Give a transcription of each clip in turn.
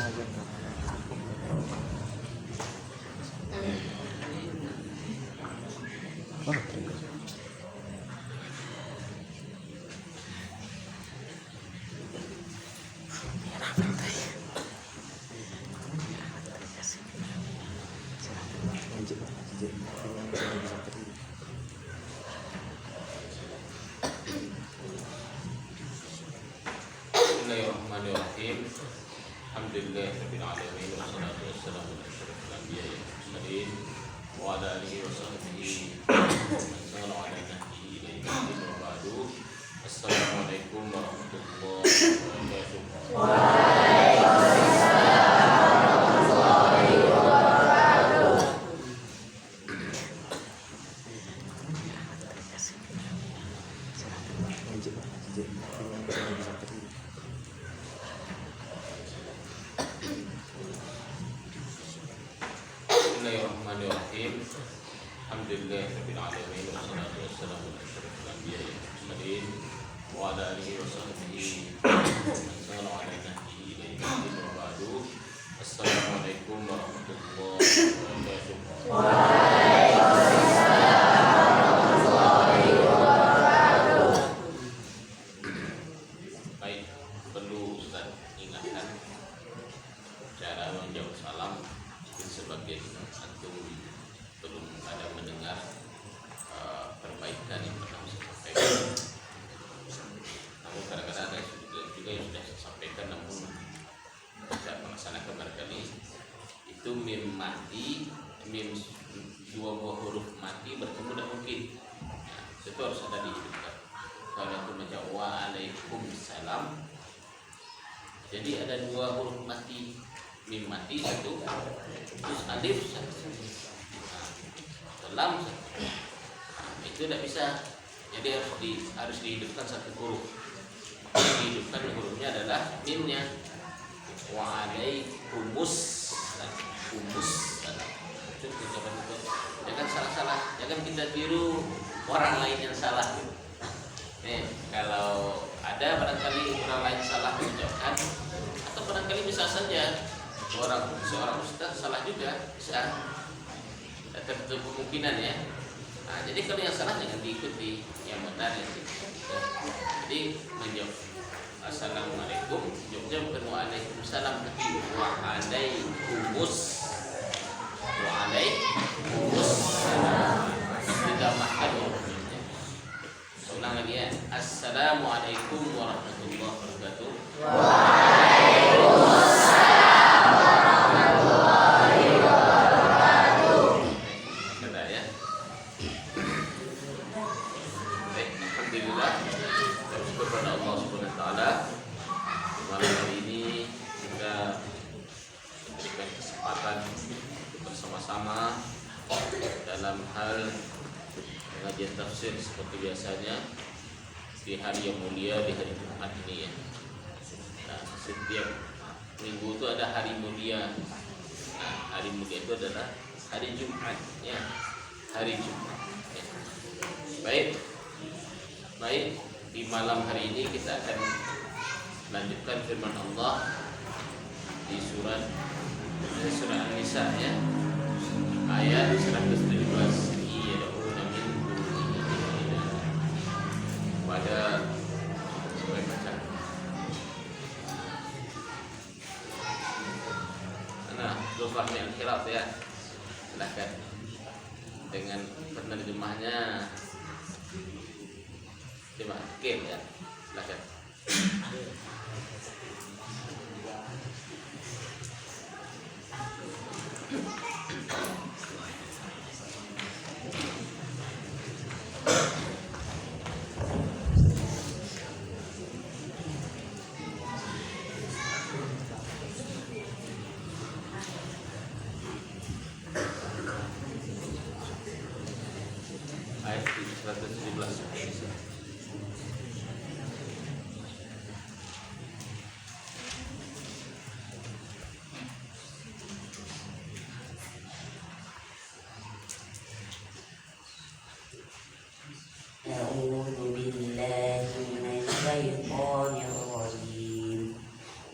Bismillahirrahmanirrahim. Alhamdulillahirabbil alamin wassalatu wassalamu ala asyrofil anbiya'i wal mursalin wa ala alihi wa sahbihi wa ala nahjihi ila yaumil wa ba'du. Assalamualaikum warahmatullahi wabarakatuh. Bismillahirrahmanirrahim. Alhamdulillahirabbil alamin wassalatu wassalamu ala asyrofil anbiya'i wal mursalin wa ala alihi wa sahbihi wa ala nahjihi ila yaumil wa ba'du. Assalamualaikum warahmatullahi wabarakatuh. Baik, perlu Ustaz ingatkan cara menjawab salam. Sebagian antum belum ada mendengar perbaikan yang pernah saya sampaikan. Namun kadang-kadang ada juga yang sudah saya sampaikan namun tidak melaksanakan barangkali. Itu mim mati, mim dua buah huruf mati bertemu tidak mungkin. Nah, itu harus ada dihidupkan. Kalau itu baca waalaikumsalam, jadi ada dua huruf mati. Mim mati satu, terus alif satu, lam satu. Itu tidak bisa. Jadi harus dihidupkan satu huruf. Dihidupkan hurufnya adalah mimnya. Waalaikumsalam. Itu ucapan itu. Jangan salah-salah. Jangan kita tiru orang lain yang salah. Nih, kalau ada barangkali orang lain salah mengucapkan, atau barangkali bisa saja seorang ustaz salah juga, bisa tertutup kemungkinan ya. Nah, jadi kalau yang salah jangan diikuti, yang benar ya. Jadi menjawab assalamualaikum, jawabnya bukan waalaikumsalam tapi waalaikumsalam. Ditambahkan hurufnya. Ulang lagi ya. Assalamualaikum warahmatullahi wabarakatuh. Bersama-sama dalam hal pengajian tafsir seperti biasanya di hari yang mulia, di hari Jumat ini ya. Nah, setiap minggu itu ada hari mulia. Nah, hari mulia itu adalah hari Jumat ya. Hari Jumat ya. Baik, di malam hari ini kita akan lanjutkan firman Allah di surat An-Nisa ya, ayat 117. Pada sebagai baca. Nah, Zulfahmi Al-Khilaf ya, silahkan dengan penerjemahnya. Coba Kim ya, silahkan. Ayat 117.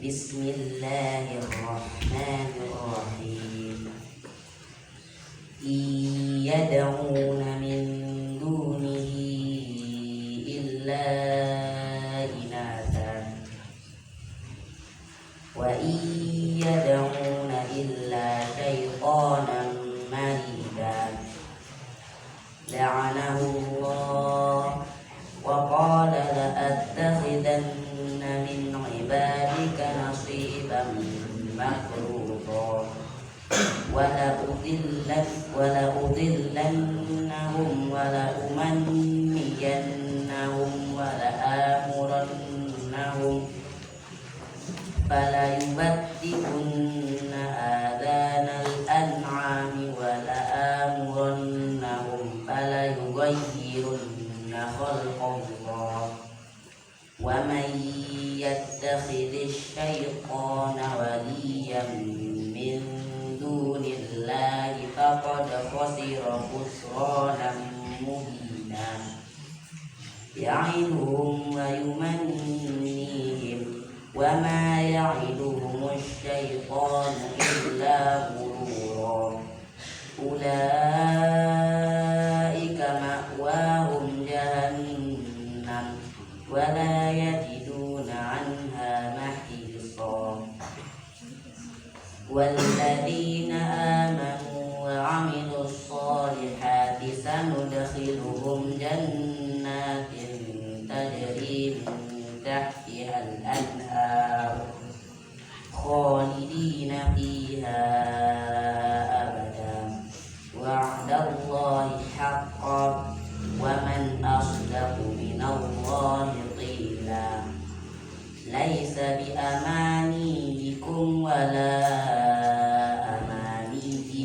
Bismillahirrahmanirrahim. Iyad'una min dunihi illa inatan wa iyad'una illa syaiqanan maridan la'anahu Allah wa qala la'attakhidanna min ibadika nasiban makruha wala udillannahum wala umanniyannahum wala amurannahum fala yubattikunna adanal an'ami wala amurannahum fala yughayyirunna khalqallah wa man yattakhidhish shaytana waliyan min dunillahi faqad khasira khusranan mubina ya'iduhum wa yumannihim wa ma ya'iduhumus syaitanu illa ghurura ulaika ma'wahum jahannam wa la yajiduna 'anha mahisa والذين آمنوا وعملوا الصالحات سندخلهم جنات تجري من تحتها الأنهار خالدين فيها أبدا وعد الله حقا ومن أصدق من الله قيلا ليس بأمانيكم ولا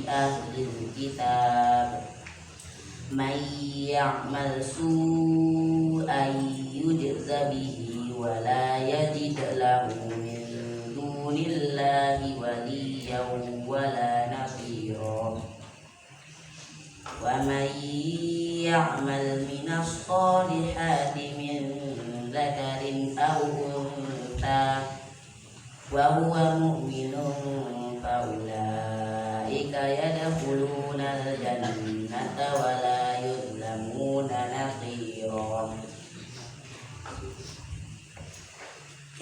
أهل الكتاب من يعمل سوءا يجز به ولا يجد له من دون الله وليا ولا نصيرا ومن يعمل من الصالحات من ذكر أو أنثى وهو مؤمن فأولئك يدخلون الجنة ولا يظلمون نقيرا.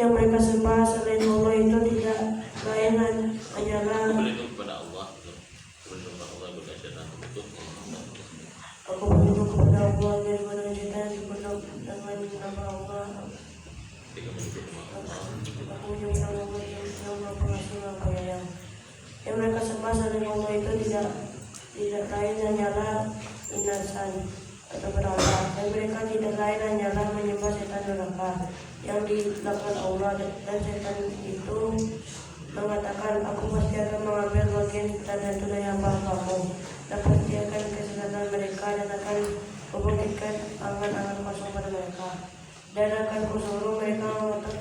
Yang mereka sembah selain Allah itu tidak lain hanyalah kepada Allah. Aku berdoa kepada Allah daripada syaitan dipenuh dengan nama Allah. Aku menyembah Allah yang Maha Pengasih Maha Penyayang. Yang mereka sembah selain Allah itu tidak lain hanyalah insan atau berhala. Dan mereka tidak lain hanyalah menyembah setan neraka yang dilakukan Allah, dan setan itu mengatakan, aku pasti akan mengambil bagian dan dari hamba kamu, dan pasti akan kesesatan mereka dan akan membangkitkan angan-angan kosong pada mereka, dan akan kusuruh mereka mengotak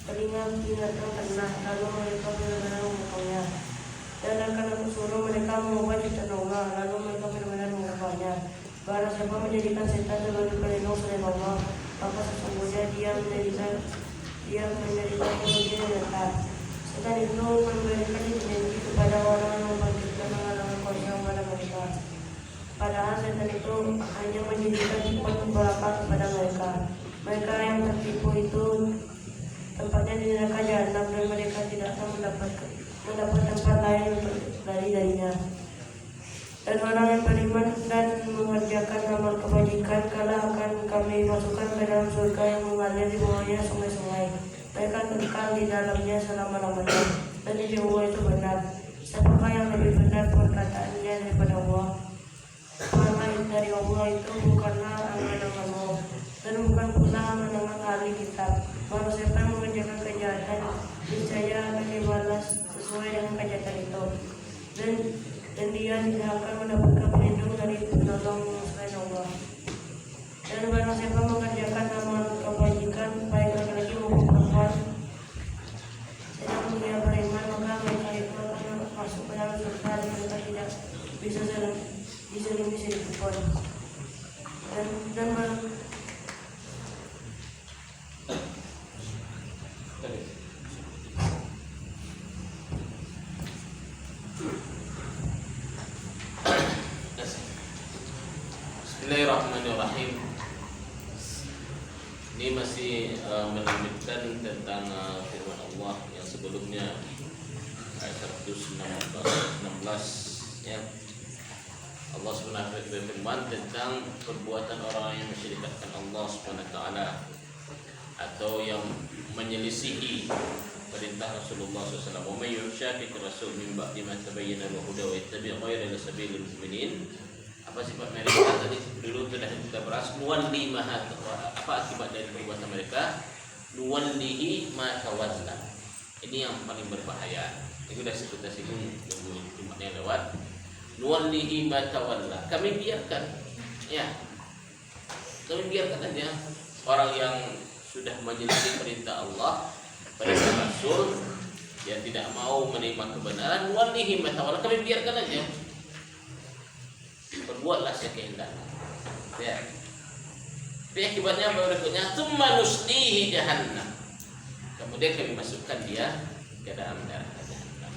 telinga binatang tanah, lalu mereka benar-benar memukanya, dan akan aku suruh mereka mengubah ciptaan Allah, lalu mereka benar-benar mengubahnya. Barang siapa menjadikan setan sebagai pelindung selain Allah, maka sesungguhnya dia menjadikan bagian nyata. Setan itu memberikan janji kepada orang yang membangkitkan angan-angan kosong pada mereka. Padahal setan itu hanya menjadikan sifat belaka kepada mereka. Mereka yang tertipu itu tempatnya di neraka jahanam, dan mereka tidak akan mendapat tempat lain untuk lari darinya. Dan orang yang beriman dan mengerjakan amal kebajikan, kala akan kami masukkan ke dalam surga yang mengalir di bawahnya sungai-sungai. Mereka kekal di dalamnya selama-lamanya. Dan Allah itu benar. Siapakah yang lebih benar perkataannya daripada Allah? Karena dari Allah itu bukanlah angan-anganmu, dan bukan pula angan-angan ahli kitab. Barang siapa yang mengerjakan kejahatan, niscaya akan dibalas sesuai dengan kejahatan itu. Dan dia tidak akan mendapatkan pelindung dari penolong selain Allah. Dan barang siapa mengerjakan amal kebajikan, baik laki-laki maupun perempuan, sedang dia beriman, maka mereka itu akan masuk ke dalam surga, dan mereka tidak bisa diselimi sedikit pun. Dan Bismillahirrahmanirrahim. Ini masih melanjutkan tentang firman Allah yang sebelumnya ayat 116 ya. Allah Subhanahu wa taala berfirman tentang perbuatan orang yang mensyirikatkan Allah Subhanahu wa taala atau yang menyelisihi perintah Rasulullah SAW. Wa may yushaqiqir rasul min ba'di ma tabayyana lahu huda wa yattabi' ghayra sabilil mu'minin. Apa sifat mereka tadi dulu sudah kita bahas. Nuwalli ma apa akibat dari perbuatan mereka? Nuwallihi ma tawalla. Ini yang paling berbahaya. Ini sudah kita singgung Jumat yang lewat. Nuwallihi ma tawalla. Kami biarkan ya. Kami biarkan aja orang yang sudah menyelisih perintah Allah, perintah Rasul, yang tidak mau menerima kebenaran, nuwallihi ma tawalla. Kami biarkan aja. Berbuatlah sekehendak. Ya. Tapi akibatnya berikutnya tsumma nuslihi jahannam. Kemudian kami masukkan dia ke dalam neraka jahannam.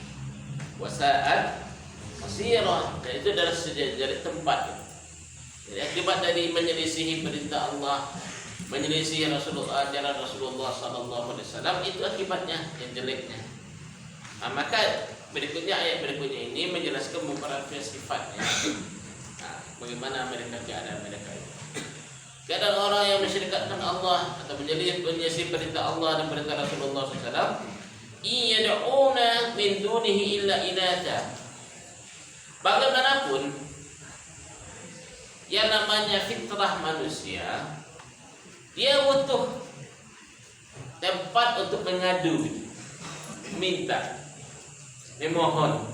Wa sa'at masira. Dan itu adalah dari tempat. Jadi akibat dari menyelisihi perintah Allah, menyelisihi Rasulullah, ajaran Rasulullah sallallahu alaihi wasallam, itu akibatnya yang jeleknya. Nah, maka berikutnya ayat berikutnya ini menjelaskan beberapa sifatnya. Bagaimana mereka keadaan mereka itu. Keadaan orang yang mensyirikatkan Allah atau menyelisihi perintah Allah dan perintah Rasulullah SAW. Iyad'una min dunihi illa inatha. Bagaimanapun yang namanya fitrah manusia, dia butuh tempat untuk mengadu, minta, memohon.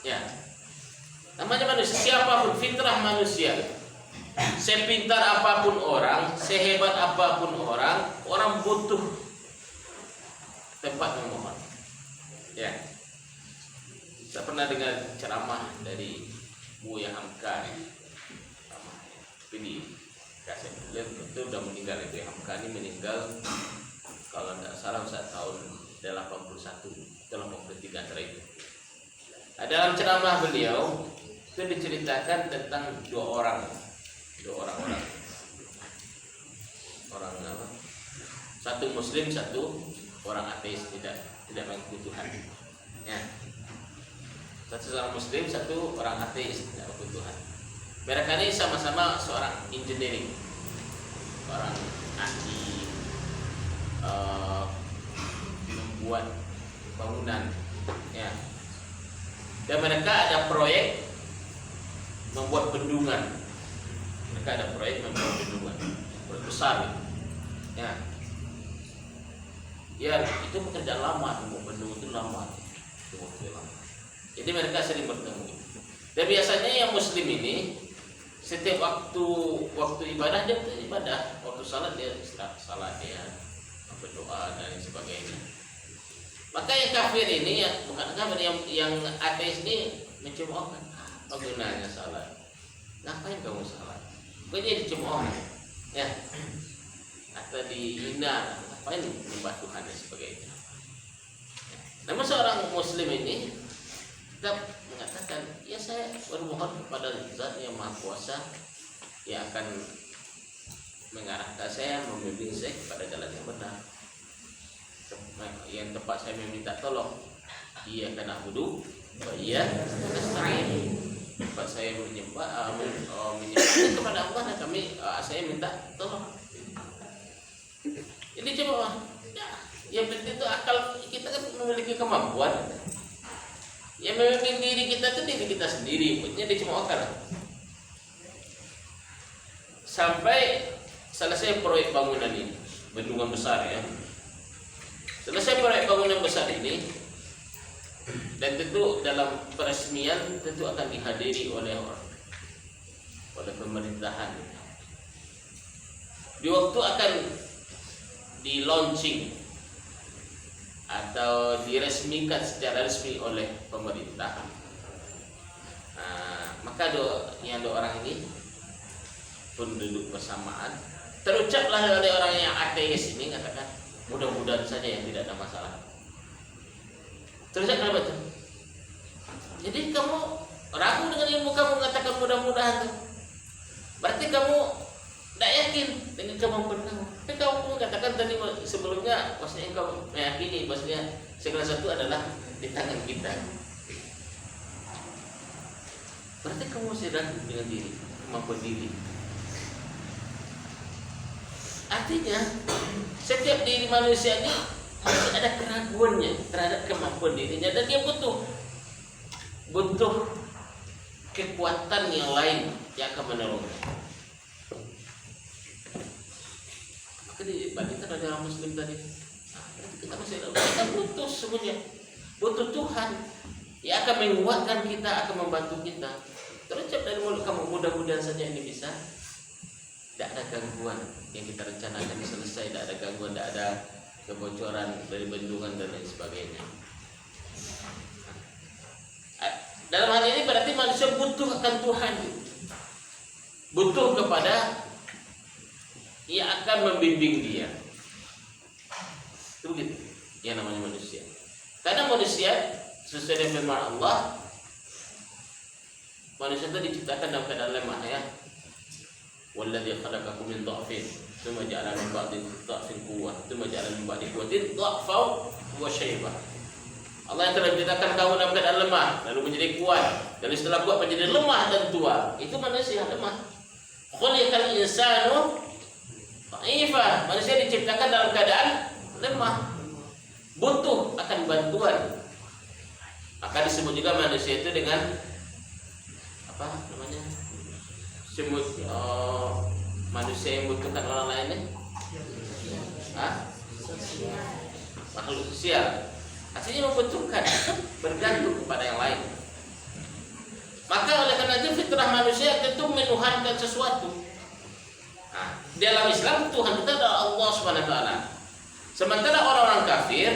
Ya. Namanya manusia, siapapun, fitrah manusia. Sepintar apapun orang, sehebat apapun orang, orang butuh tempat memohon. Ya. Saya pernah dengar ceramah dari Buya Hamka. Tapi di kaset itu sudah meninggal. Itu Hamka ini meninggal kalau tidak salah saat tahun 81, 83 antara itu. Dalam ceramah beliau itu diceritakan tentang dua orang apa? Satu Muslim, satu orang ateis, tidak mengaku Tuhan. Ya. Satu orang Muslim, satu orang ateis, tidak mengaku Tuhan. Mereka ini sama-sama seorang engineering, orang ahli membuat bangunan. Ya. Dan mereka ada proyek membuat bendungan. Mereka ada proyek membuat bendungan besar. Ya. Ya, itu pekerjaan lama, membuat bendungan itu lama. Jadi mereka sering bertemu. Dan biasanya yang Muslim ini setiap waktu ibadah dia ibadah, waktu salat dia salat, dia berdoa dan sebagainya. Maka yang kafir ini, bukan kafir, yang ateis ini mencemoohkan. Apa gunanya salat? Ngapain kamu salat? Pokoknya dicemooh, ya. Atau dihina, ngapain menyembah Tuhan dan sebagainya. Namun seorang Muslim ini tetap mengatakan, ya saya bermohon kepada Zat yang Maha Kuasa yang akan mengarahkan saya, membimbing saya kepada jalan yang benar. Yang tempat saya meminta tolong, ia kena hudu, ia nasta'in. Tempat saya menyembah kepada Allah dan saya minta tolong. Jadi coba, ya, yang penting itu akal kita kan memiliki kemampuan. Yang memimpin diri kita itu diri kita sendiri, maksudnya dia cuma akal. Sampai selesai proyek bangunan ini, bendungan besar ya. Selesai proyek bangunan besar ini, dan tentu dalam peresmian tentu akan dihadiri oleh pemerintahan. Di waktu akan di launching atau diresmikan secara resmi oleh pemerintah, maka dua orang ini pun duduk bersamaan. Terucaplah oleh orang yang ateis ini, katakan mudah-mudahan saja yang tidak ada masalah. Terucap kenapa itu? Jadi kamu ragu dengan ilmu kamu mengatakan mudah-mudahan tuh. Berarti kamu tidak yakin dengan kemampuan kamu. Tapi kamu katakan tadi sebelumnya, maksudnya engkau meyakini maksudnya segala sesuatu adalah di tangan kita. Berarti kamu masih ragu dengan diri, kemampuan diri. Artinya setiap diri manusia ini masih ada keraguannya terhadap kemampuan dirinya, dan dia butuh kekuatan yang lain yang akan menolongnya. Maka dibandingkan ada orang Muslim tadi, kita masih ada, kita butuh semuanya, butuh Tuhan yang akan menguatkan kita, akan membantu kita. Terucap dari mulut kamu, mudah-mudahan saja ini bisa. Tidak ada gangguan yang kita rencanakan selesai, tidak ada gangguan, tidak ada kebocoran dari bendungan dan lain sebagainya. Dalam hal ini berarti manusia butuh akan Tuhan, butuh kepada yang akan membimbing dia. Itu begitu yang namanya manusia. Karena manusia sesuai dengan firman Allah, manusia itu diciptakan dalam keadaan lemah, ya. Walladzi khalaqakum min dha'fin tsumma ja'ala min ba'di dha'fin quwwah tsumma ja'ala min ba'di quwwatin dha'fan wa shaybah. Allah yang telah menciptakan kamu dalam keadaan lemah lalu menjadi kuat, dan setelah kuat menjadi lemah dan tua. Itu manusia lemah. Khuliqal insanu dha'ifa. Manusia diciptakan dalam keadaan lemah, butuh akan bantuan. Maka disebut juga manusia itu dengan apa namanya? Manusia yang membutuhkan orang lainnya, makhluk sosial. Artinya membutuhkan, bergantung kepada yang lain. Maka oleh karena itu fitrah manusia tentu menuhankan sesuatu. Dalam Islam Tuhan kita adalah Allah Subhanahu wa taala. Sementara orang-orang kafir,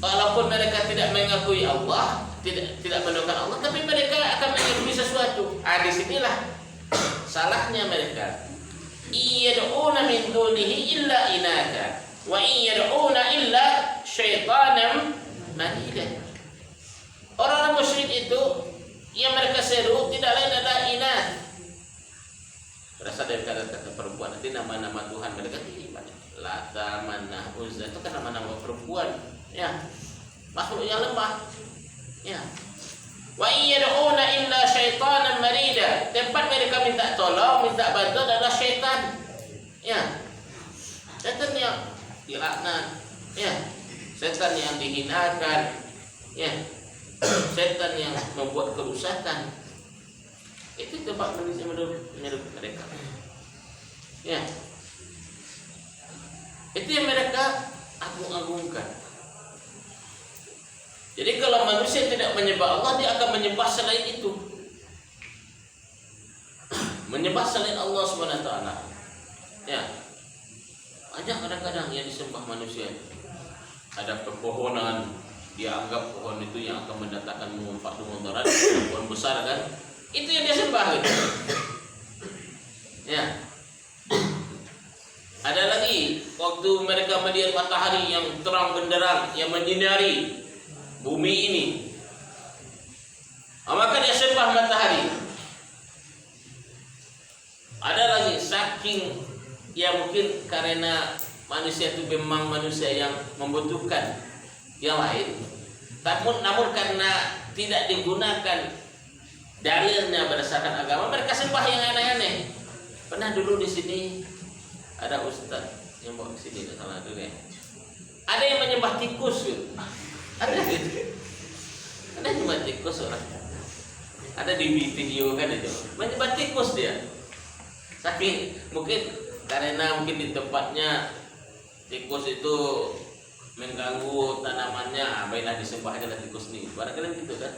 walaupun mereka tidak mengakui Allah, tidak menemukan Allah, tapi mereka akan mengakui sesuatu. Disinilah salahnya mereka. Iyad'una min dunihi illa inaka wa iyad'una illa syaitanan marida. Orang-orang musyrik itu yang mereka seru tidak lain adalah inat. Berasal dari kata-kata perempuan. Nanti nama-nama Tuhan mereka ini banyak. Lata, Manah, Uzza itu kan nama-nama perempuan, ya. Makhluk yang lemah. Ya. Wa iyad'una illa syaitanan marida. Tempat mereka minta tolong, minta bantuan adalah syaitan. Ya. Syaitan yang dilaknat. Ya. Syaitan yang dihinakan. Ya. Syaitan yang membuat kerusakan. Itu tempat manusia menurut mereka. Ya. Itu yang mereka agung-agungkan. Jadi kalau manusia tidak menyembah Allah, dia akan menyembah selain itu. Menyembah selain Allah Subhanahu wa taala. Ya. Banyak kadang-kadang yang disembah manusia. Ada pepohonan, dia anggap pohon itu yang akan mendatangkan manfaat mudarat, pohon besar kan? Itu yang dia sembah gitu. Ya. Ada lagi waktu mereka melihat matahari yang terang benderang yang menyinari bumi ini, maka dia sembah matahari. Ada lagi saking ya mungkin karena manusia itu memang manusia yang membutuhkan yang lain, namun karena tidak digunakan dalilnya berdasarkan agama, mereka sembah yang aneh-aneh. Pernah dulu di sini ada ustaz yang bawa ke sini, salah dulu ya. Ada yang menyembah tikus gitu. Ada gitu. Ada menyembah tikus orang. Ada di video kan itu. Menyembah tikus dia. Saking mungkin karena mungkin di tempatnya tikus itu mengganggu tanamannya, baiklah disembah aja tikus nih. Barangkali gitu kan.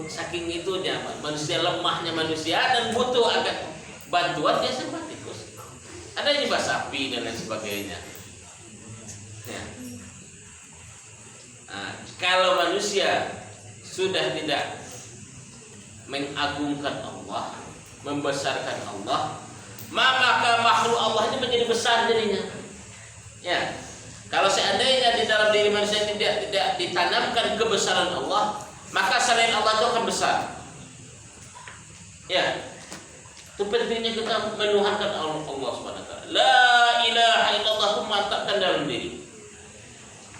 Saking itunya manusia, lemahnya manusia dan butuh agak bantuan, dia sembah tikus. Ada yang nyembah sapi dan lain sebagainya. Ya. Kalau manusia sudah tidak mengagungkan Allah, membesarkan Allah, maka makhluk Allah ini menjadi besar jadinya. Ya. Kalau seandainya di dalam diri manusia tidak ditanamkan kebesaran Allah, maka selain Allah itu akan besar. Ya, itu pentingnya kita menuhankan Allah Subhanahu wa taala. La ilaha illallah itu mantapkan dalam diri.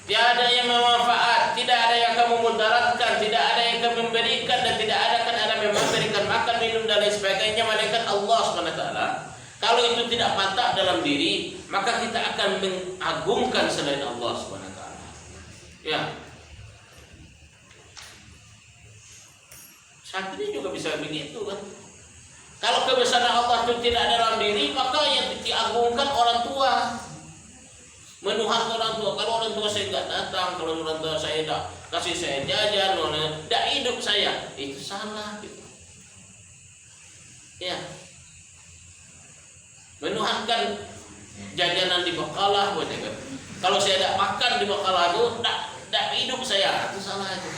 Tiada yang memanfaat, tidak ada yang kamu mudaratkan, tidak ada yang kamu memberikan, dan tidak ada yang memberikan makan, minum dan lain sebagainya melainkan Allah Subhanahu wa taala. Kalau itu tidak mantap dalam diri, maka kita akan mengagungkan selain Allah Subhanahu wa taala. Ya. Saat ini juga bisa begitu kan. Kalau kebesaran Allah itu tidak ada dalam diri, maka yang diagungkan orang tua. Menuhankan orang tua. Kalau orang tua saya tidak datang, kalau orang tua saya tidak kasih saya jajan, tidak hidup saya, itu salah gitu. Ya. Menuhankan jajanan di bakalah, kalau saya tidak makan di bakalah itu tidak hidup saya, itu salah itu.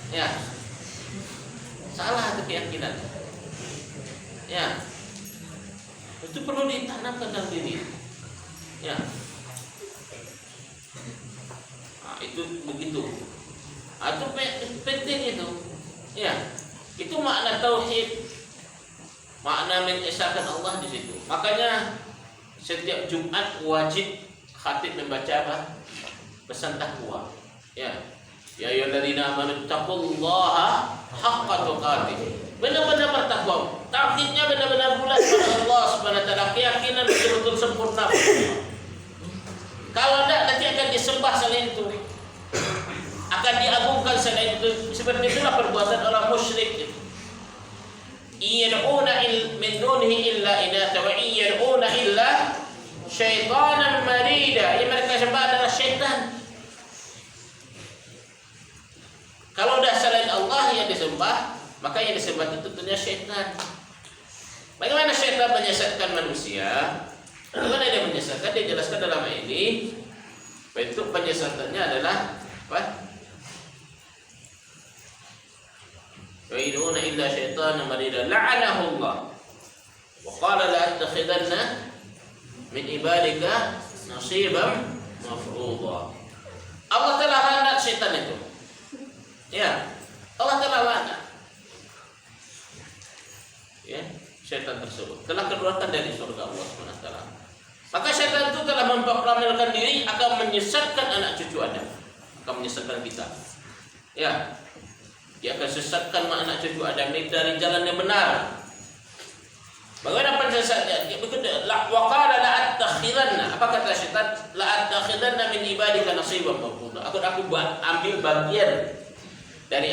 Ya. Salah itu keyakinan. Ya. Itu perlu ditanamkan dalam diri. Ya. Nah, itu begitu. Itu penting itu. Ya. Itu makna tauhid. Makna mengesahkan Allah di situ. Makanya setiap Jumat wajib khatib membaca apa? Pesan takwa. Ya. Ya ayyuhalladzina amanu taqullaha haqqa tuqatih. Benar-benar bertakwa. Tauhidnya benar-benar bulat pada Allah Subhanahu wa taala, keyakinan betul-betul sempurna. Kalau tidak nanti akan disembah selain itu. Akan diagungkan selain itu. Seperti itulah perbuatan orang musyrik. Iyad'una min dunihi illa inatha wa iyad'una illa syaitanan marida. Yang mereka sembah adalah syaitan. Kalau dah selain Allah yang disembah, maka yang disembah itu tentunya syaitan. Bagaimana syaitan menyesatkan manusia? Bagaimana dia menyesatkan? Dia jelaskan dalam ayat ini. Bentuk penyesatannya adalah apa? Wa iduna illa syaitanan marida la'anahu Allah. Wa qala la attakhidanna min ibadika nasiban mafruḍa. Allah telah laknat syaitan itu. Ya, Allah telah laknat. Ya, syaitan tersebut telah keluarkan dari surga Allah SWT. Maka syaitan itu telah memproklamirkan diri akan menyesatkan anak cucu Adam, akan menyesatkan kita. Ya, dia akan sesatkan anak cucu Adam ini dari jalan yang benar. Bagaimana penyesatnya? Wa qala la attakhidanna. Apa kata syaitan? La attakhidanna min ibadika nasiban mafruḍa. Aku ambil bagian dari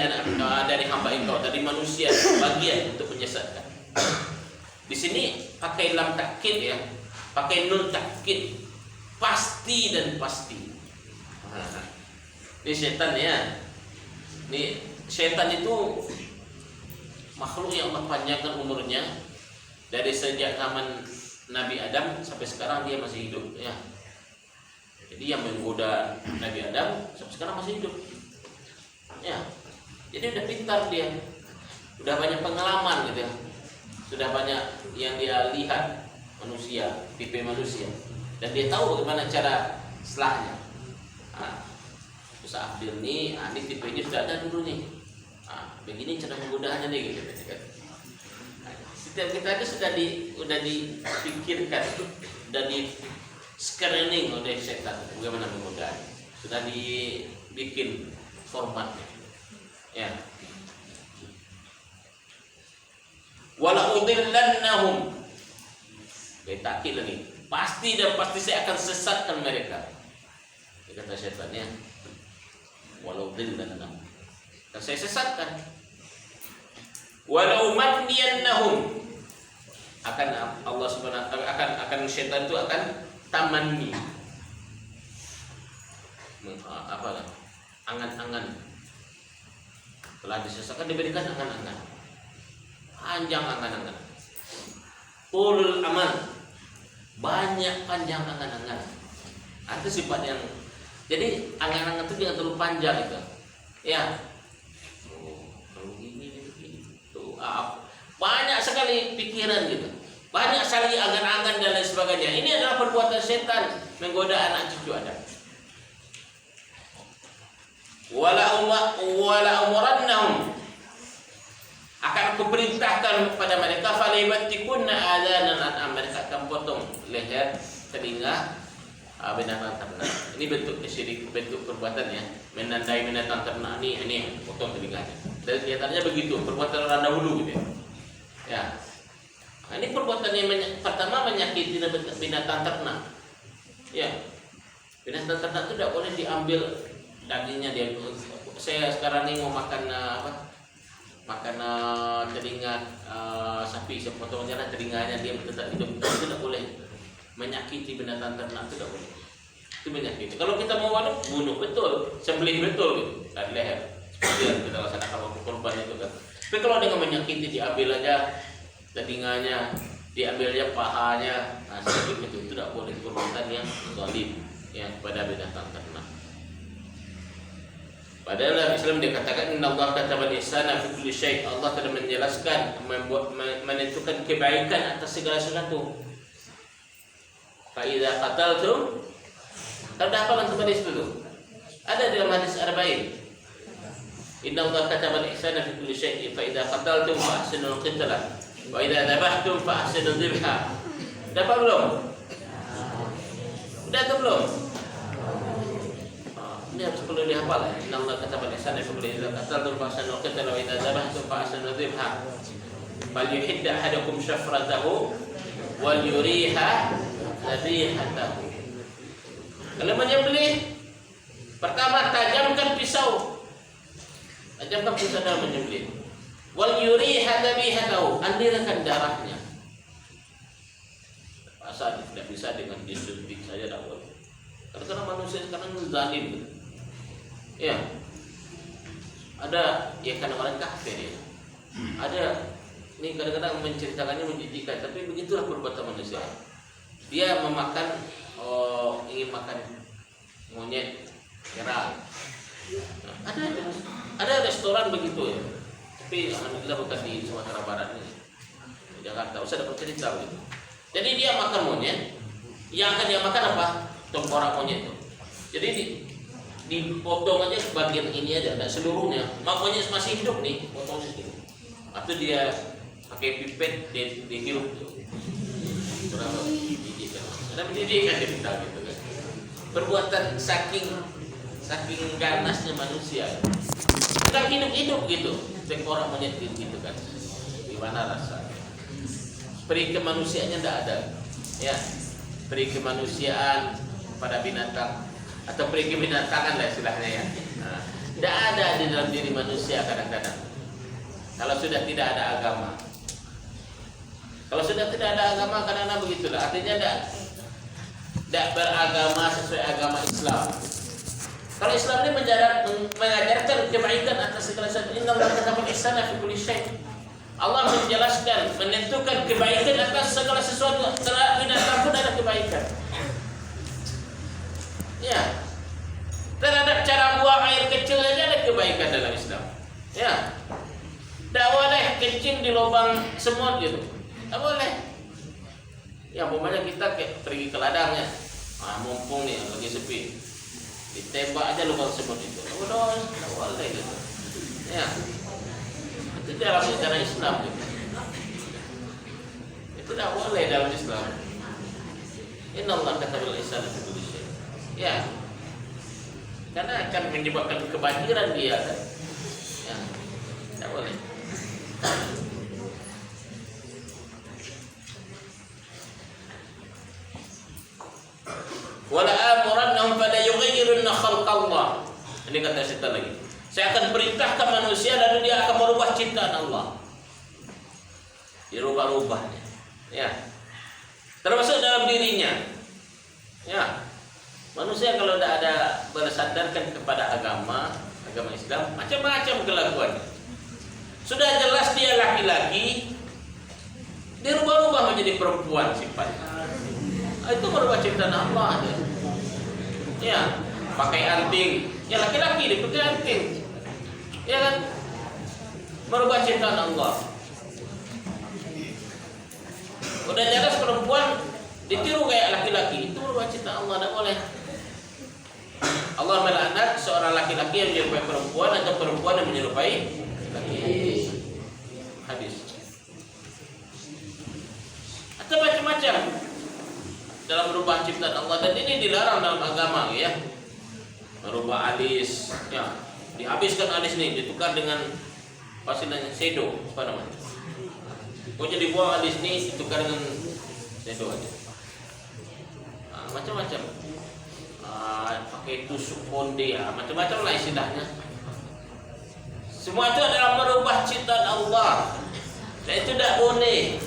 dari hamba engkau, dari manusia, bagian untuk menyesatkan. Di sini pakai lam takkid ya, pakai nun takkid, pasti dan pasti. Ini setan ya. Ini setan itu makhluk yang Allah panjangkan umurnya dari sejak zaman Nabi Adam sampai sekarang dia masih hidup ya. Jadi yang menggoda Nabi Adam sampai sekarang masih hidup. Ya. Jadi udah pintar dia, udah banyak pengalaman gitu ya, sudah banyak yang dia lihat manusia, tipe manusia, dan dia tahu bagaimana cara selahnya. Terus Abdul nih, ini tipenya sudah ada dulu nih. Begini cara menggodanya nih gitu. Setiap kita itu sudah dipikirkan, sudah di screening oleh setan bagaimana menggodanya, sudah dibikin formatnya. Ya. Wala udillannahum. Betakil lagi. Pasti dan pasti saya akan sesatkan mereka. Dia kata syaitannya. Wala udillannahum. Dan saya sesatkan. Wala umanniyannahum. Akan Allah Subhanahu akan syaitan itu akan tamanni. Apa? Angan-angan. Setelah disesatkan diberikan angan-angan, panjang angan-angan, ulul amal, banyak panjang angan-angan. Ada sifat yang jadi angan-angan itu jangan terlalu panjang itu. Ya, kalau gini, tuh banyak sekali pikiran gitu, banyak sekali angan-angan dan lain sebagainya. Ini adalah perbuatan setan menggoda anak cucu Adam. Wala umurannahum. akan kuperintahkan kepada mereka falibattikunna adanan an'am, mereka akan potong leher telinga binatang ternak. Ini bentuk syirik, bentuk perbuatan ya, menandai binatang ternak ini potong telinganya. Dan kelihatannya begitu perbuatan orang dahulu gitu ya. Nah, ini perbuatan yang pertama menyakiti binatang ternak. Ya, binatang ternak itu tidak boleh diambil dagingnya dia. Saya sekarang ini mau makan makan telinga sapi, saya potong aja telinganya, dia tetap hidup, itu tidak boleh. Menyakiti binatang ternak itu tidak boleh, itu menyakiti. Kalau kita mau bunuh betul, sembelih betul gitu, dari leher seperti yang kita laksanakan waktu kurban itu kan. Tapi kalau dengan menyakiti, diambil aja telinganya, diambil aja pahanya, nah seperti itu tidak boleh, perbuatan yang zalim yang kepada binatang ternak. Padahal dalam Islam dikatakan innallaha katabal ihsana fi kulli syai'. Allah telah menjelaskan, menentukan kebaikan atas segala sesuatu. Fa idza qataltum, ada apa kan hadis dulu? Ada dalam hadis arba'in. Innallaha katabal ihsana fi kulli syai'. Fa idza qataltum fa ahsinul qitla. Wa idza dhabhtum fa ahsinul dhibha. Dapat belum? Udah atau belum? Ini harus perlu dihafal ya. Innallaha katabal ihsana fi kulli idza qataltum fa ahsinul qitla wa idza dhabhtum fa ahsinul dhibha. Fal yuhidda ahadukum syafratahu wal yuriha dhabihatahu. Kalau menyembelih, pertama tajamkan pisau. Tajamkan pisau dalam menyembelih. Wal yuriha dhabihatahu, alirkan darahnya. Asal tidak bisa dengan disuntik saja tidak boleh. Karena manusia sekarang zalim. Ya, ada ya karena orang kafir ya. Ada ini kadang-kadang menceritakannya menjijikkan, tapi begitulah perbuatan manusia. Dia memakan, ingin makan monyet kera. Nah, ada restoran begitu ya. Tapi alhamdulillah bukan di Sumatera Barat ini, di Jakarta. Usah dapat cerita begitu. Jadi dia makan monyet, yang akan dia makan apa? Tengkorak monyet itu. Jadi dipotong aja bagian ini aja, tidak seluruhnya. Monyet masih hidup nih, potong sedikit. Atau dia pakai pipet, dihirup tuh. Berapa pendidikan? Ada pendidikan kita gitu kan. Perbuatan saking ganasnya manusia. Sedang hidup gitu, tengkorak monyet gitu kan. Gimana rasanya? Peri kemanusiaannya tidak ada, ya. Peri kemanusiaan pada binatang atau peri kebinatangan lah istilahnya ya. Tidak ada di dalam diri manusia kadang-kadang. Kalau sudah tidak ada agama. Kalau sudah tidak ada agama, kadang-kadang begitulah. Artinya tidak beragama sesuai agama Islam. Kalau Islam ini mengajarkan kebaikan atas segala sesuatu. Innallaha katabal ihsana fi kulli syai'. Allah menjelaskan, menentukan kebaikan atas segala sesuatu. Binatang pun ada kebaikan. Ya, terhadap cara buang air kecil saja ada kebaikan dalam Islam. Ya, tidak boleh kencing di lubang semut gitu. Tak boleh. Ya, umpamanya kita pergi ke ladangnya, mumpung nih lagi sepi, ditembak aja lubang semut itu. Tak boleh gitu. Ya, itu dalam sejarah Islam gitu. Itu tidak boleh dalam Islam. Innallaha katabal ihsana fi kulli syai'. Ya, karena akan menyebabkan kebanjiran dia kan. Ya, tidak boleh. Wala amurannahum fala yughayyirunna khalqallah. Ini kata setan lagi. Saya akan perintahkan manusia lalu dia akan merubah ciptaan Allah. Dirubah-rubahnya. Ya. Termasuk dalam dirinya. Ya. Manusia kalau tidak ada bersandarkan kepada agama Islam, macam-macam kelakuan. Sudah jelas dia laki-laki, dirubah-rubah menjadi perempuan sifatnya. Itu merubah ciptaan Allah. Ya, pakai anting. Ya laki-laki dipakai anting. Ya kan? Merubah ciptaan Allah. Udah jelas perempuan ditiru kayak laki-laki, itu merubah ciptaan Allah, tidak boleh. Allah melaknat seorang laki-laki yang menyerupai perempuan atau perempuan yang menyerupai laki-laki. hadis. Atau macam-macam dalam merubah ciptaan Allah, dan ini dilarang dalam agama ya. Merubah alis, ya, dihabiskan alis ini, ditukar dengan pastinya shadow, apa namanya? Pokoknya dibuang alis ini, ditukar dengan shadow aja. Nah, macam-macam. Pakai tusuk konde, ya, macam-macam lah istilahnya. Semua itu adalah merubah ciptaan Allah, dan itu tidak boleh.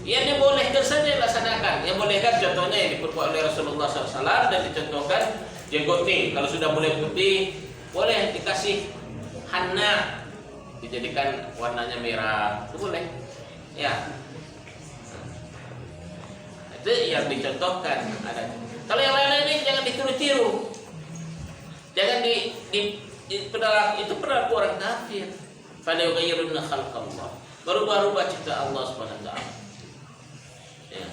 Yang dibolehkan saja dilaksanakan. Yang bolehkan contohnya yang diperbuat oleh Rasulullah SAW, dan dicontohkan jenggot nih, kalau sudah mulai putih boleh dikasih henna, dijadikan warnanya merah, itu boleh ya. Itu yang dicontohkan ada. Kalau yang lain-lain ini jangan ditiru-tiru, jangan itu perilaku orang kafir. Pada yughayyiruna khalqallah, berubah-ubah cipta Allah Subhanahu wa taala. Ya.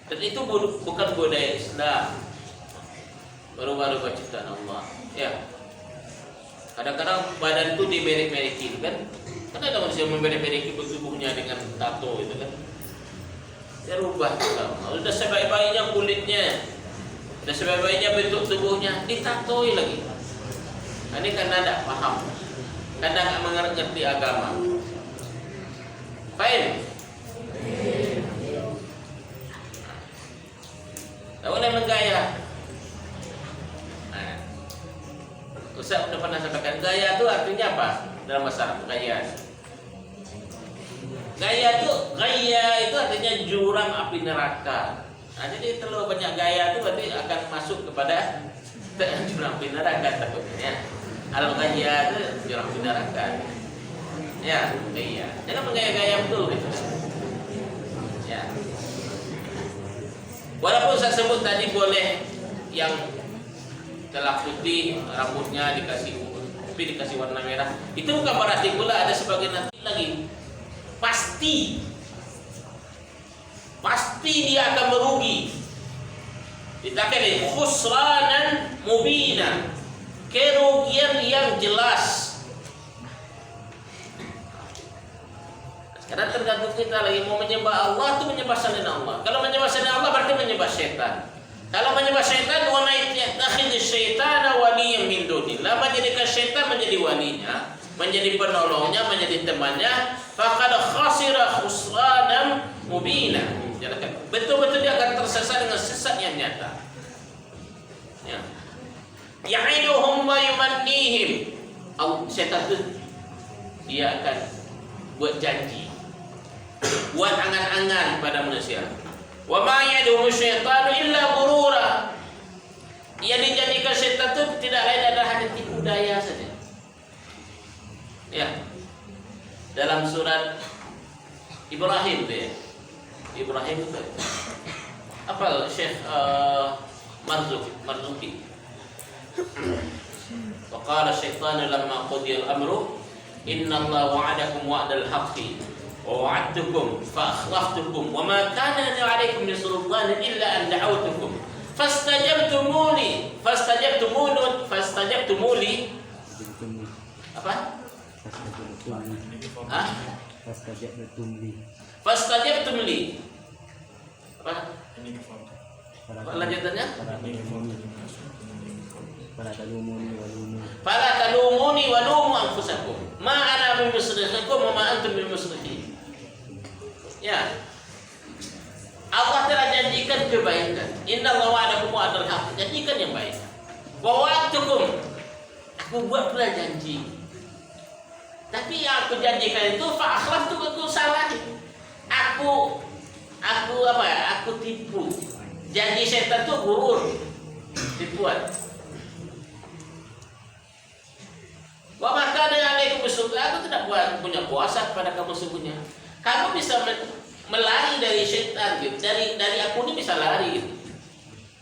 Dan itu bukan budaya Islam. Berubah-ubah ciptaan Allah. Ya. Kadang-kadang badan itu diberek-berekin kan? Kan ada manusia memberek-bereki tubuhnya dengan tato itu kan? Ya rubah juga. Sudah sebaik-baiknya kulitnya, sudah sebaik-baiknya bentuk tubuhnya, ditatoi lagi. Nah, ini karena tidak paham, karena tidak mengerti agama. Faham? Tak boleh menggaya. Nah, Ustaz sudah pernah sampaikan, gaya itu artinya apa dalam masalah gaya? Gaya itu artinya jurang api neraka. Nah, jadi terlalu banyak gaya itu berarti akan masuk kepada jurang api neraka takutnya. Al-gaya itu jurang api neraka. Ya, gaya. Jangan menggaya-gaya betul gitu. Ya. Walaupun saya sebut tadi boleh yang telah putih rambutnya dikasih warna merah, itu bukan berarti pula ada sebagian nanti lagi pasti dia akan merugi. Dikatakan khusranan mubina, kerugian yang jelas. Karena tergantung kita lagi mau menyembah Allah itu menyembah selain Allah. Kalau menyembah selain Allah berarti menyembah syaitan. Kalau menyembah syaitan, wa may yattakhidz syaitana waliyyan min dunillah, menjadikan syaitan menjadi walinya, menjadi penolongnya, menjadi temannya, faqad khasira khusranan mubina. Betul-betul dia akan tersesat dengan sesat yang nyata. Ya. Ya'iduhum wa yumannihim. Syaitan itu dia akan buat janji, buat angan-angan pada manusia. Wa ma yadumu syaitanu illa ghurura. Yang dijanjikan syaitan itu tidak lain adalah hanya tipu daya saja. Ya. Dalam surat Ibrahim ya. Ibrahim itu apa Syekh Marzuki. Wa qala syaitanu lamma qudiya al-amru inna Allah wa'adakum wa'dal haqqi wa wa'adtukum fa akhlaftukum wa ma kana li 'alaykum min sultanin illa an da'awtukum fastajabtumuli apa? Fastajabtumuli apa? Apa lanjutannya? Fala talumuni wa lumu anfusakum ma ana min musrikhikum wa ma antum min musrikhi. Ya. Allah telah janjikan kebaikan. Innallaha wa'adakum wa'dal haqq. Janjikan yang baik. Wa wa'adtukum. Aku buat pula janji. Tapi yang aku janjikan itu fa akhlaftu, aku salah. Aku apa ya? Aku tipu. Janji setan itu gurur. Tipuan. Wa maka dengan alaikum bisultan, aku tidak punya kuasa kepada kamu sesungguhnya. Kamu bisa melari dari syaitan gitu. Dari aku ini bisa lari gitu.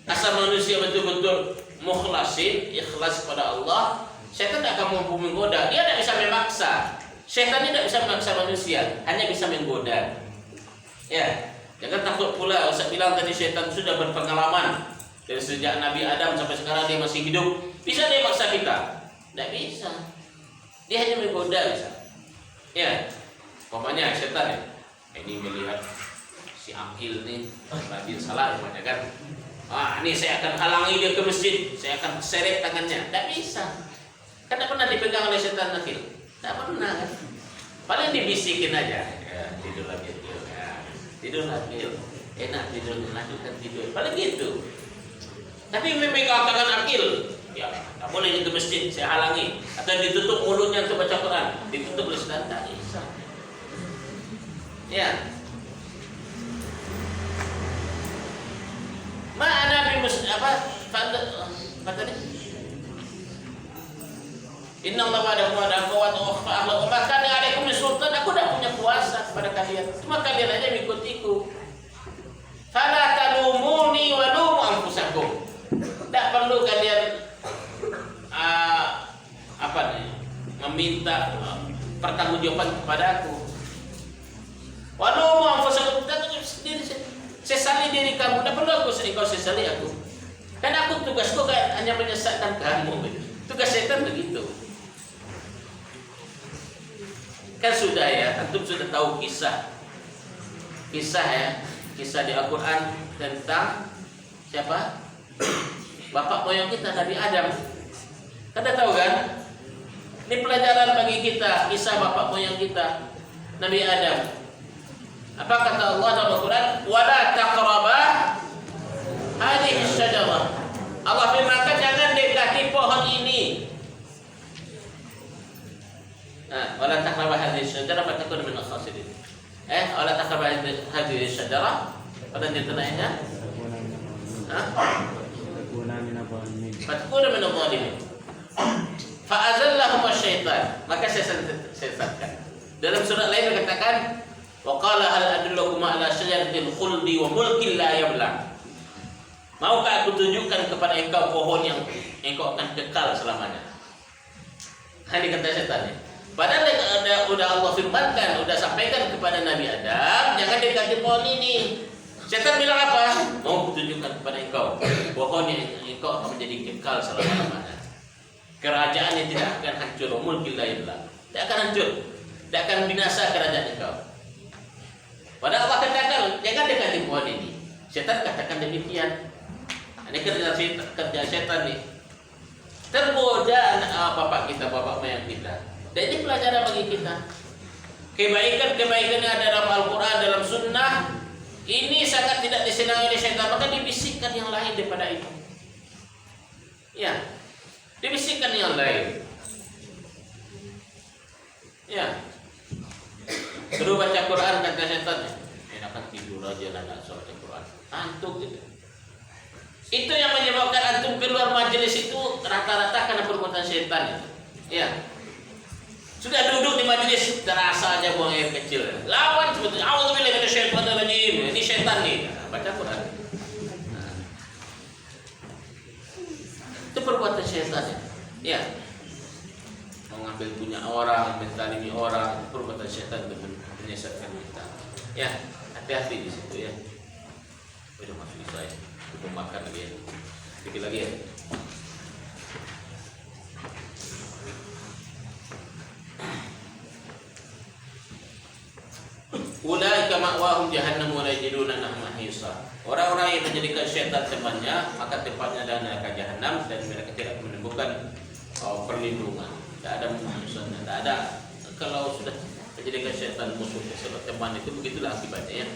Asal manusia betul-betul mukhlasin, ikhlas kepada Allah, syaitan tidak akan mampu menggoda. Dia tidak bisa memaksa. Syaitan tidak bisa memaksa manusia, hanya bisa menggoda. Ya, jangan takut pula. Saya bilang tadi syaitan sudah berpengalaman dari sejak Nabi Adam sampai sekarang dia masih hidup. Bisa dia maksa kita? Tidak bisa. Dia hanya menggoda bisa. Ya. Umpamanya setan ya, ini melihat si Akil nih berarti salah umpamanya kan. Ini saya akan halangi dia ke masjid, saya akan seret tangannya. Tidak bisa. Kan tidak pernah dipegang oleh setan Akil. Tidak pernah kan. Paling dibisikin aja. Ya, tidur lagi Akil. Ya, tidur lagi. Enak tidur, lanjutkan tidur. Paling gitu. Tapi memegang tangan Akil, ya tak boleh ke masjid, saya halangi. Atau ditutup mulutnya untuk baca Quran, ditutup oleh setan, tak bisa. Ya. Mana apa tadi? Inna Allah ada kuat akhlak. Bahkan yang ada kami sultan, aku tidak punya kuasa kepada kalian. Cuma kalian aja ikut-ikut. Fala talumuni wa lumu anfusakum. Tak perlu kalian meminta pertanggungjawaban kepada aku. Wa lumu anfusakum, sendiri sesali diri kamu. Tak perlu aku kau sesali aku. Kan aku tugasku kan hanya menyesatkan kamu. Tugas setan begitu. Kan sudah ya, antum sudah tahu kisah ya, kisah di Al-Quran tentang siapa? Bapak moyang kita Nabi Adam. Anda tahu kan? Ini pelajaran bagi kita, kisah bapak moyang kita Nabi Adam. Apa kata Allah dalam Al-Quran? Wala taqrabah hadhihi syajarah. Allah firmankan jangan dekati pohon ini. Wala taqrabah hadhihi syajarah fatakun min al-khasirin. Wala taqrabah hadhihi syajarah. Pada ayatnya? Fatakun min al-zalimin. Fa'azallahum asy-syaitan. Maka sesatkan. Dalam surat lain dikatakan wa qala hal adullukum ala syajaratil khuldi wa mulkin la yabla. Maukah aku tunjukkan kepada engkau pohon yang engkau akan kekal selamanya? Ini kata setan. Padahal udah Allah firmankan, udah sampaikan kepada Nabi Adam, jangan dekati pohon ini. Setan bilang apa? Mau kutunjukkan kepada engkau pohon yang engkau akan menjadi kekal selama-lamanya. Kerajaan yang tidak akan hancur, mulkin la yabla. Tidak akan hancur, tidak akan binasa kerajaan engkau. Padahal Allah katakan, jangan dekati pohon ini. Setan katakan demikian. Ini kerja setan nih. Tergoda bapak kita, bapak moyang kita. Dan ini pelajaran bagi kita. Kebaikan-kebaikan yang ada dalam Al-Quran, dalam Sunnah, ini sangat tidak disenangi oleh setan. Maka dibisikkan yang lain daripada itu. Ya, dibisikkan yang lain. Ya, suruh baca Quran kata setan. Enakan tidur aja nak soal Quran. Antuk gitu. Itu yang menyebabkan antum keluar majelis itu rata-rata karena perbuatan setan. Ya. Sudah duduk di majelis terasa aja buang air kecil. Lawan sebetulnya auzubillahi minasyaitonir rajim. Ini setan nih. Baca Quran. Nah. Itu perbuatan setan ya. Ya. Mengambil punya orang, menzalimi orang, perbuatan setan untuk menyesatkan kita. Ya, hati-hati di situ ya. Udah masuk saya. Kita makan lagi ya. Sedikit lagi ya. Ulaika ma'wahum jahannam wa la yajiduna anha mahisa. Orang-orang yang menjadikan syaitan temannya, maka tempatnya adalah neraka jahanam dan mereka tidak menemukan perlindungan. Tidak ada musuhnya, tidak ada. Kalau sudah menjadikan syaitan musuh sebagai teman itu begitulah akibatnya ya.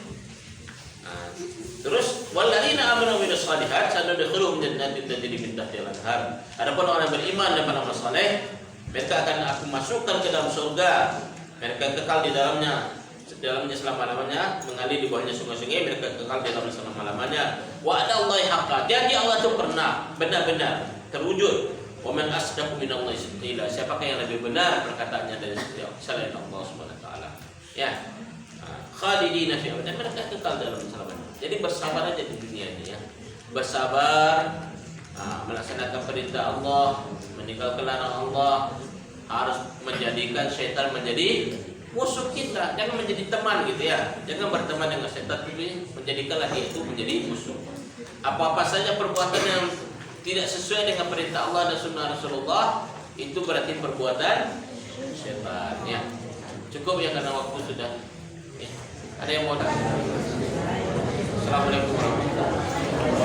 Terus walladzina amanu wa amilus shalihat sanudkhiluhum jannatin tajri min tahtiha al-anhar. Adapun orang yang beriman dan beramal saleh, mereka akan aku masukkan ke dalam surga. Mereka kekal di dalamnya selama-lamanya, mengalir di bawahnya sungai-sungai, mereka kekal di dalamnya selama-lamanya. Wa'adallahi haqqan. Janji Allah itu pernah benar-benar terwujud. Wa man asdaqu minallahi qila. Siapakah yang lebih benar perkataannya dari selain Allah Subhanahu wa taala? Ya. Khalidina fi dan mereka kekal dalam selamanya. Jadi bersabar aja di dunia ini ya. Bersabar, melaksanakan perintah Allah, meninggalkan larangan Allah, harus menjadikan syaitan menjadi musuh kita, jangan menjadi teman gitu ya. Jangan berteman dengan syaitan, tapi menjadikanlah dia itu menjadi musuh. Apa-apa saja perbuatan yang tidak sesuai dengan perintah Allah dan sunnah Rasulullah, itu berarti perbuatan syaitan ya. Cukup ya karena waktu sudah. Ya. Ada yang mau tanya? Assalamualaikum warahmatullahi wabarakatuh.